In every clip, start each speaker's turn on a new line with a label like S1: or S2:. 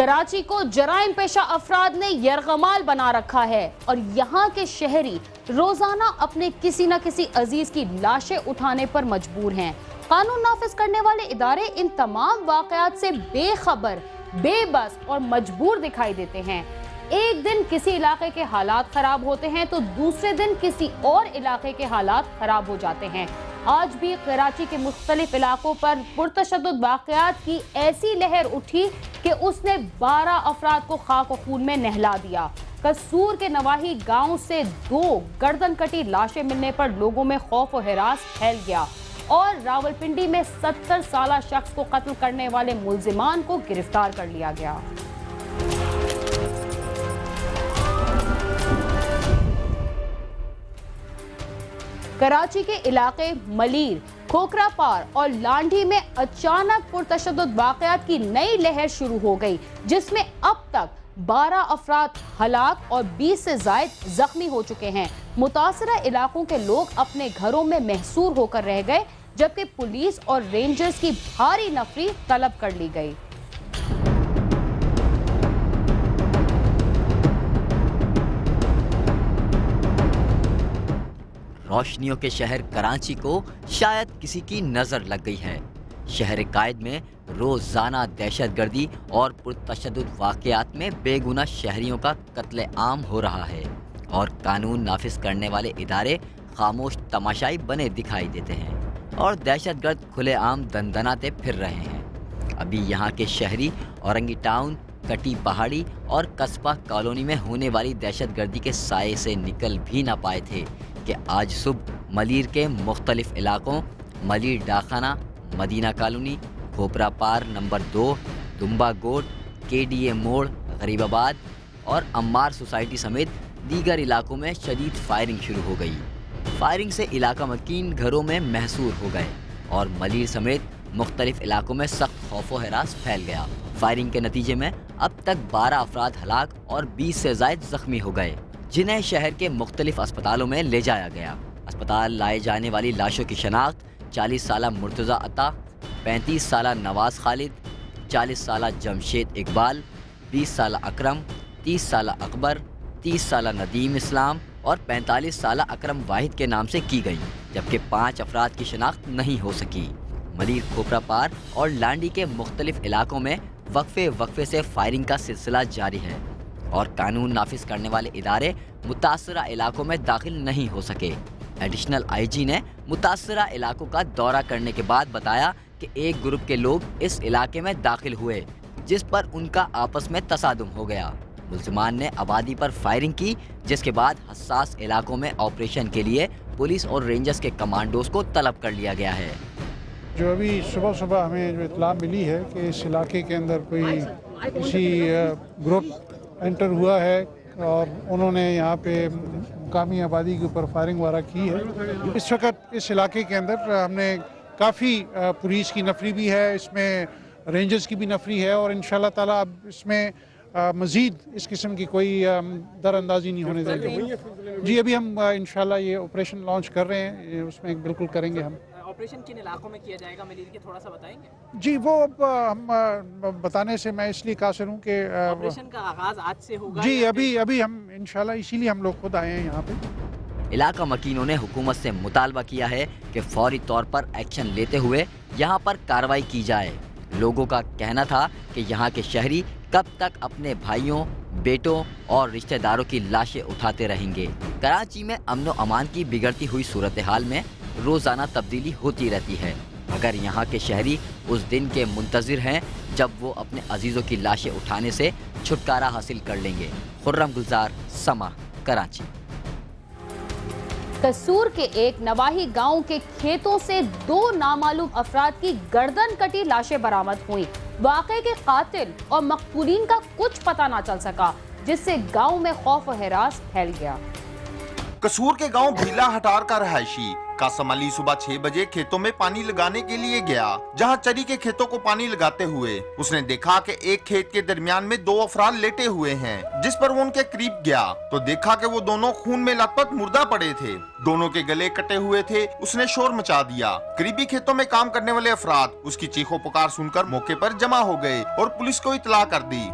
S1: कराची को जराइम पेशा अफराद ने यरगमाल बना रखा है और यहाँ के शहरी रोजाना अपने किसी न किसी अजीज की लाशें उठाने पर मजबूर हैं। कानून नाफिज करने वाले इदारे इन तमाम वाकयात से बेखबर, बेबस और मजबूर दिखाई देते हैं। एक दिन किसी इलाके के हालात खराब होते हैं तो दूसरे दिन किसी और इलाके के हालात खराब हो जाते हैं। आज भी कराची के मुख्तलिफ इलाकों पर पुरतशद्दुद वाकयात की ऐसी लहर उठी कि उसने 12 अफराद को खाक खून में नहला दिया। कसूर के नवाही गांव से 2 गर्दन कटी लाशें मिलने पर लोगों में खौफ और हिरास फैल गया और रावलपिंडी में 70 साला शख्स को कत्ल करने वाले मुल्जिमान को गिरफ्तार कर लिया गया। कराची के इलाके मलीर, खोखरापार और लांडी में अचानक पुरतशद्दुद वाकयात की नई लहर शुरू हो गई, जिसमें अब तक 12 अफराद हलाक और 20 से जायद जख्मी हो चुके हैं। मुतासरा इलाकों के लोग अपने घरों में महसूर होकर रह गए, जबकि पुलिस और रेंजर्स की भारी नफरी तलब कर ली गई।
S2: रोशनियों के शहर कराची को शायद किसी की नजर लग गई है। शहर कायद में रोजाना दहशतगर्दी और पुरतशद्दुद वाकयात में बेगुनाह शहरियों का कत्ले आम हो रहा है और कानून नाफिज करने वाले इदारे खामोश तमाशाई बने दिखाई देते हैं और दहशतगर्द खुलेआम दंदनाते फिर रहे हैं। अभी यहाँ के शहरी औरंगी टाउन, कटी पहाड़ी और कस्बा कॉलोनी में होने वाली दहशतगर्दी के साये से निकल भी ना पाए थे कि आज सुबह मलीर के मुख्तलिफ इलाकों मलीर डाखाना, मदीना कॉलोनी, खोपरा पार नंबर 2, दुम्बा गोट, KDA मोड़, गरीबाबाद और अम्मार सोसाइटी समेत दीगर इलाकों में शदीद फायरिंग शुरू हो गई। फायरिंग से इलाका मकीन घरों में महसूर हो गए और मलीर समेत मुख्तलिफ इलाकों में सख्त खौफ व हिरास फैल गया। फायरिंग के नतीजे में अब तक 12 अफराद हलाक और 20 से जायद जख्मी हो गए, जिन्हें शहर के मुख्तलिफ अस्पतालों में ले जाया गया। अस्पताल लाए जाने वाली लाशों की शनाख्त 40 साला मुर्तज़ा अता, 35 साला नवाज खालिद, 40 साला जमशेद इकबाल, 20 साला अकरम, 30 साला अकबर, 30 साला नदीम इस्लाम और 45 साला अकरम वाहिद के नाम से की गई, जबकि 5 अफराद की शनाख्त नहीं हो सकी। मलीर, खोपरा पार और लांडी के मुख्तलिफ इलाकों में वक्फे से फायरिंग का सिलसिला जारी है और कानून नाफिज करने वाले इदारे मुतासरा इलाकों में दाखिल नहीं हो सके। एडिशनल IG ने मुतासरा इलाकों का दौरा करने के बाद बताया कि एक ग्रुप के लोग इस इलाके में दाखिल हुए, जिस पर उनका आपस में तसादुम हो गया। मुल्जिमान ने आबादी पर फायरिंग की, जिसके बाद हसास इलाकों में ऑपरेशन के लिए पुलिस और रेंजर्स के कमांडोज को तलब कर लिया गया है।
S3: जो अभी सुबह हमें जो इत्तला मिली है कि इस इलाके के अंदर कोई किसी ग्रुप एंटर हुआ है और उन्होंने यहाँ पे मुकामी आबादी के ऊपर फायरिंग वगैरह की है। इस वक्त इस इलाके के अंदर हमने काफ़ी पुलिस की नफरी भी है, इसमें रेंजर्स की भी नफरी है और इंशाल्लाह ताला अब इसमें मज़ीद इस किस्म की कोई दरअंदाजी नहीं होने देंगे। जी अभी हम इंशाल्लाह ये ऑपरेशन लॉन्च कर रहे हैं, उसमें बिल्कुल करेंगे हम।
S4: ऑपरेशन किन इलाकों में किया जाएगा मलीर के, थोड़ा सा बताएंगे?
S3: जी वो अब हम बताने से मैं इसलिए कासिर हूँ कि
S4: ऑपरेशन का आगाज आज से होगा।
S3: जी अभी हम इंशाल्लाह इसीलिए हम लोग खुद आए हैं यहाँ पे।
S2: इलाका मकीनों ने हुकूमत से मुतालबा किया है कि फौरी तौर पर एक्शन लेते हुए यहाँ पर कार्रवाई की जाए। लोगों का कहना था कि यहाँ के शहरी कब तक अपने भाइयों, बेटों और रिश्तेदारों की लाशें उठाते रहेंगे। कराची में अमन व अमान की बिगड़ती हुई सूरत हाल में रोजाना तब्दीली होती रहती है, मगर यहाँ के शहरी उस दिन के मुंतजिर हैं जब वो अपने अजीजों की लाशें उठाने से छुटकारा हासिल कर लेंगे। खुर्रम गुलजार, समा, कराची।
S1: कसूर के एक नवाही गांव के खेतों से 2 नामालूम अफराद की गर्दन कटी लाशें बरामद हुई। वाक़े के कातिल और मकतूलीन का कुछ पता ना चल सका, जिससे गांव में खौफ और हिरास फैल गया।
S5: कसूर के गांव भीला हटार का रहायशी कासम अली सुबह 6 बजे खेतों में पानी लगाने के लिए गया, जहां चरी के खेतों को पानी लगाते हुए उसने देखा कि एक खेत के दरमियान में 2 अफराद लेटे हुए हैं। जिस पर वो उनके करीब गया तो देखा कि वो दोनों खून में लथपथ मुर्दा पड़े थे, दोनों के गले कटे हुए थे। उसने शोर मचा दिया। करीबी खेतों में काम करने वाले अफराद उसकी चीखों पुकार सुनकर मौके पर जमा हो गए और पुलिस को इतला कर दी।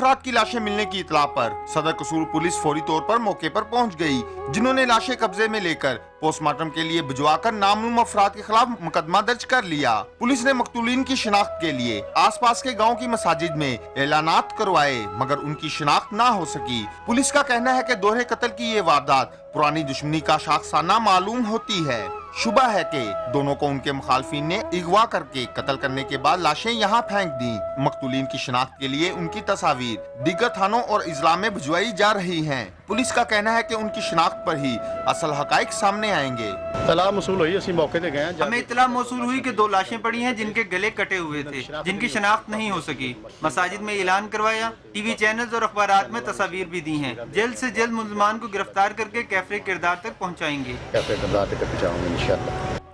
S5: अफराद की लाशें मिलने की इतला पर सदर कसूर पुलिस फौरी तौर पर मौके पर पहुंच गई, जिन्होंने लाशें कब्जे में लेकर पोस्टमार्टम के लिए भिजवाकर नामालूम अफराद के खिलाफ मुकदमा दर्ज कर लिया। पुलिस ने मकतूलीन की शिनाख्त के लिए आसपास के गांव की मसाजिद में ऐलानात करवाए, मगर उनकी शिनाख्त ना हो सकी। पुलिस का कहना है कि दोहरे कत्ल की ये वारदात पुरानी दुश्मनी का शाखसाना मालूम होती है। शुबह है कि दोनों को उनके मुखालफिन ने अगवा करके कत्ल करने के बाद लाशें यहाँ फेंक दी। मकतूलीन की शिनाख्त के लिए उनकी तस्वीर दीगर थानों और इजला में भिजवाई जा रही हैं। पुलिस का कहना है कि उनकी शिनाख्त पर ही असल हकाइक सामने आएंगे।
S6: इतला मौसूल हुई, असी मौके पे गए।
S7: हमें इतला मौसूल हुई कि 2 लाशें पड़ी हैं जिनके गले कटे हुए थे, जिनकी शिनाख्त नहीं हो सकी। मसाजिद में ऐलान करवाया, टीवी चैनल्स और अखबारात में तस्वीर भी दी हैं। जल्द से जल्द मुल्ज़मान को गिरफ्तार करके कैफरे किरदार तक पहुँचाएंगे।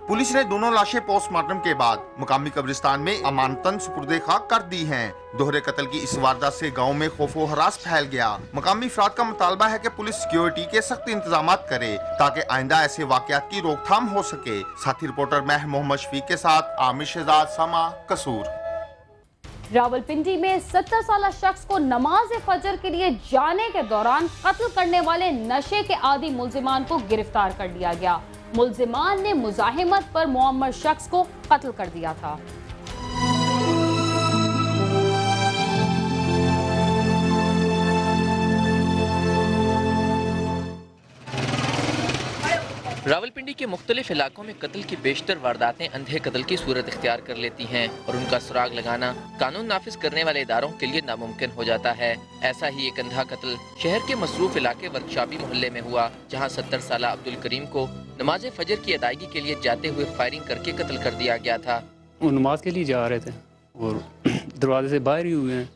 S5: पुलिस ने दोनों लाशें पोस्टमार्टम के बाद मुकामी कब्रिस्तान में अमानतन सुपुर्दे खाक कर दी हैं। दोहरे कत्ल की इस वारदात से गांव में खौफो हरास फैल गया। मकामी अफराद का मुतालबा है कि पुलिस सिक्योरिटी के सख्त इंतजाम करे ताकि आइंदा ऐसे वाकयात की रोकथाम हो सके। साथी रिपोर्टर महर मोहम्मद शफीक के साथ आमिर शहजाद, समा, कसूर।
S1: रावलपिंडी में 70 साल शख्स को नमाज फजर के लिए जाने के दौरान कत्ल करने वाले नशे के आदी मुल्जिमान को गिरफ्तार कर लिया गया। मुल्जिमान ने मुजाहिमत पर मुअम्मर शख्स को कत्ल कर दिया था।
S8: रावलपिंडी के मुख्तलिफ इलाकों में कत्ल की बेशतर वारदातें अंधे कत्ल की सूरत इख्तियार कर लेती हैं और उनका सुराग लगाना कानून नाफिज करने वाले इदारों के लिए नामुमकिन हो जाता है। ऐसा ही एक अंधा कत्ल शहर के मसरूफ इलाके वर्कशाबी मोहल्ले में हुआ, जहां 70 साल अब्दुल करीम को नमाज फजर की अदायगी के लिए जाते हुए फायरिंग करके कत्ल कर दिया गया था।
S9: वो नमाज के लिए जा रहे थे और दरवाजे से बाहर ही हुए हैं।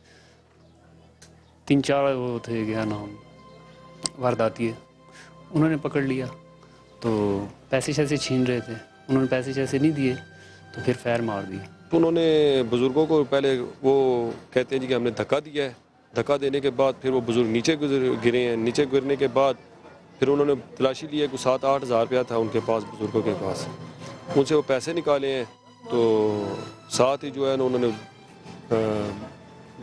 S9: 3-4 वो थे, क्या नाम, वारदाती, उन्होंने पकड़ लिया तो पैसे शैसे छीन रहे थे। उन्होंने पैसे शैसे नहीं दिए तो फिर फायर मार दी।
S10: तो उन्होंने बुज़ुर्गों को पहले वो कहते हैं जी कि हमने धक्का दिया है। धक्का देने के बाद फिर वो बुज़ुर्ग नीचे गिरे हैं। नीचे गिरने के बाद फिर उन्होंने तलाशी ली है, कुछ 7-8 हज़ार रुपया था उनके पास, बुज़ुर्गों के पास। उनसे वो पैसे निकाले हैं तो साथ ही जो है ना उन्होंने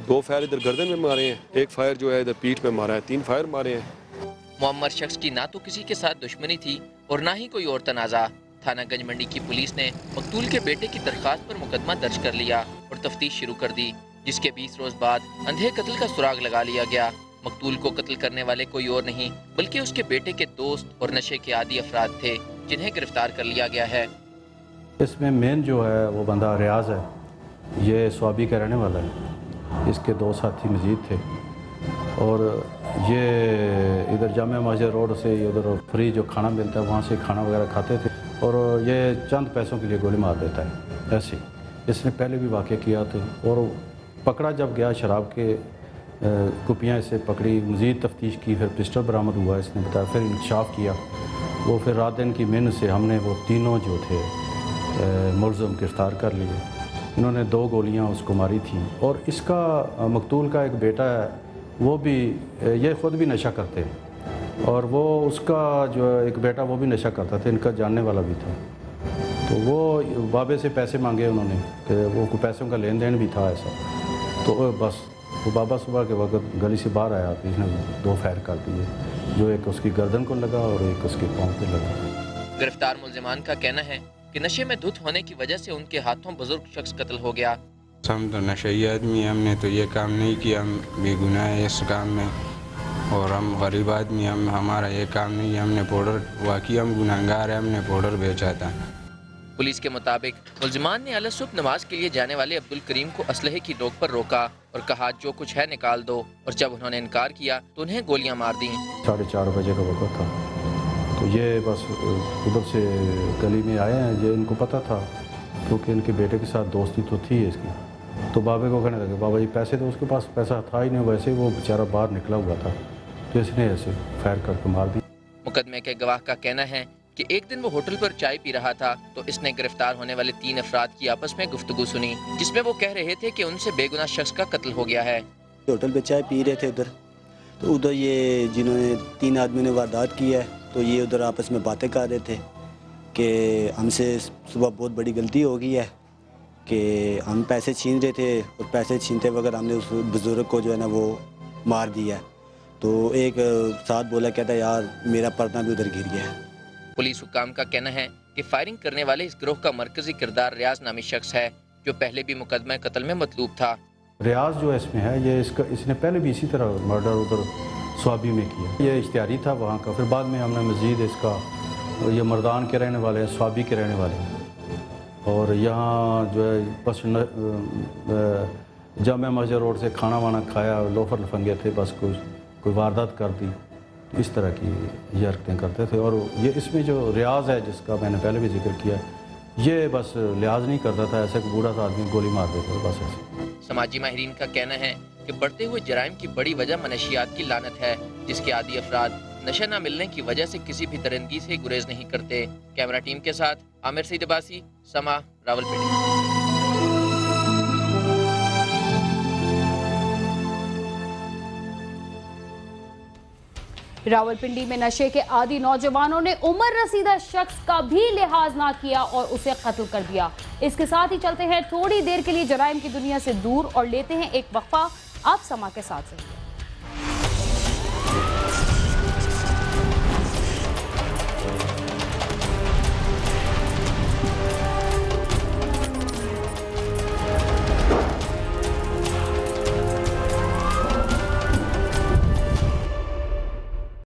S10: 2 फायर इधर गर्दन में मारे हैं, 1 फायर जो है इधर पीठ में मारा है, 3 फायर मारे हैं।
S8: मुअम्मर शख्स की ना तो किसी के साथ दुश्मनी थी और ना ही कोई और तनाज़ा। थाना गंज मंडी की पुलिस ने मकतूल के बेटे की दरख्वास्त पर मुकदमा दर्ज कर लिया और तफ्तीश शुरू कर दी, जिसके 20 रोज बाद अंधे कत्ल का सुराग लगा लिया गया। मकतूल को कत्ल करने वाले कोई और नहीं बल्कि उसके बेटे के दोस्त और नशे के आदी अफराद थे, जिन्हें गिरफ्तार कर लिया गया है।
S11: इसमें मेन जो है वो बंदा रियाज है, ये स्वाबी का रहने वाला है। इसके 2 साथी मजीद थे और ये इधर जामिया मस्जिद रोड से उधर फ्री जो खाना मिलता है वहाँ से खाना वगैरह खाते थे और ये चंद पैसों के लिए गोली मार देता है। ऐसे इसने पहले भी वाक़या किया तो, और पकड़ा जब गया शराब के कुपियाँ इसे पकड़ी, मज़ीद तफ्तीश की, फिर पिस्टल बरामद हुआ, इसने बताया, फिर इंकशाफ किया। वो फिर रात दिन की मेहनत से हमने वो तीनों जो थे मुलज़म गिरफ़्तार कर लिए। इन्होंने 2 गोलियाँ उसको मारी थी और इसका मकतूल का एक बेटा है, वो भी ये ख़ुद भी नशा करते हैं और वो उसका जो एक बेटा वो भी नशा करता था, इनका जानने वाला भी था। तो वो बाबे से पैसे मांगे उन्होंने कि वो पैसों का लेन देन भी था ऐसा। तो बस वो बाबा सुबह के वक्त गली से बाहर आया तो इसने 2 फायर कर दिए, जो एक उसकी गर्दन को लगा और एक उसके पाँव पे लगा।
S8: गिरफ्तार मुल्जिमान का कहना है कि नशे में धुत होने की वजह से उनके हाथों बुजुर्ग शख्स कत्ल हो गया।
S12: हम तो नशेई आदमी, हमने तो ये काम नहीं किया, हम बेगुनाह है इस काम में, और हम गरीब आदमी, हमारा ये काम नहीं है। हमने पाउडर, वाकई हम गुनाहगार है, हमने पाउडर बेचा था।
S8: पुलिस के मुताबिक मुल्जिमान ने अलग सुबह नमाज के लिए जाने वाले अब्दुल करीम को असलहे की नोक पर रोका और कहा जो कुछ है निकाल दो, और जब उन्होंने इनकार किया तो उन्हें गोलियां मार दी।
S11: 4:30 बजे का वक्त था तो ये बस उधर से गली में आए हैं। ये इनको पता था क्योंकि इनके बेटे के साथ दोस्ती तो थी इसकी। तो बाबे को कहने लगे बाबा जी पैसे, तो उसके पास पैसा था ही नहीं, वैसे वो बेचारा बाहर निकला हुआ था, तो इसने ऐसे फायर करके मार दी।
S8: मुकदमे के गवाह का कहना है कि एक दिन वो होटल पर चाय पी रहा था तो इसने गिरफ्तार होने वाले 3 अफराद की आपस में गुफ्तगू सुनी, जिसमें वो कह रहे थे कि उनसे बेगुनाह शख्स का कत्ल हो गया है।
S13: होटल पे चाय पी रहे थे उधर, तो उधर ये जिन्होंने 3 आदमी ने वारदात की है तो ये उधर आपस में बातें कर रहे थे कि हमसे सुबह बहुत बड़ी गलती हो गई है कि हम पैसे छीन रहे थे और पैसे छीनते वक्त हमने उस बुज़ुर्ग को जो है ना वो मार दिया। तो एक साथ बोला, कहता यार मेरा पर्दा भी उधर गिर गया है।
S8: पुलिस हुक्काम का कहना है कि फायरिंग करने वाले इस गिरोह का मरकजी किरदार रियाज नामी शख्स है, जो पहले भी मुकदमा कत्ल में मतलूब था।
S11: रियाज जो इसमें है, ये इसने पहले भी इसी तरह मर्डर उधर स्वाबी में किया। ये इख्तियारी था वहाँ का। फिर बाद में हमने मज़ीद इसका, ये मर्दान के रहने वाले हैं, स्वाबी के रहने वाले हैं, और यहाँ जो है बस जामिया मस्जिद रोड से खाना वाना खाया, लोफर लफंगे थे, बस कोई वारदात कर दी, इस तरह की ये हरकतें करते थे। और ये इसमें जो रियाज है, जिसका मैंने पहले भी जिक्र किया, ये बस लिहाज नहीं करता था, ऐसे बूढ़ा सा आदमी गोली मार देता था, बस ऐसे।
S8: समाजी माहिरीन का कहना है कि बढ़ते हुए जराइम की बड़ी वजह मनशियात की लानत है, जिसके आदी अफराद नशा न मिलने की वजह से किसी भी दरिंदगी से गुरेज नहीं करते। कैमरा टीम के साथ आमिर सईद अब्बासी, समा, रावलपिंडी।
S1: रावलपिंडी में नशे के आदी नौजवानों ने उम्र रसीदा शख्स का भी लिहाज ना किया और उसे कत्ल कर दिया। इसके साथ ही चलते हैं थोड़ी देर के लिए जराइम की दुनिया से दूर और लेते हैं एक वक्फा। आप समा के साथ रहिए।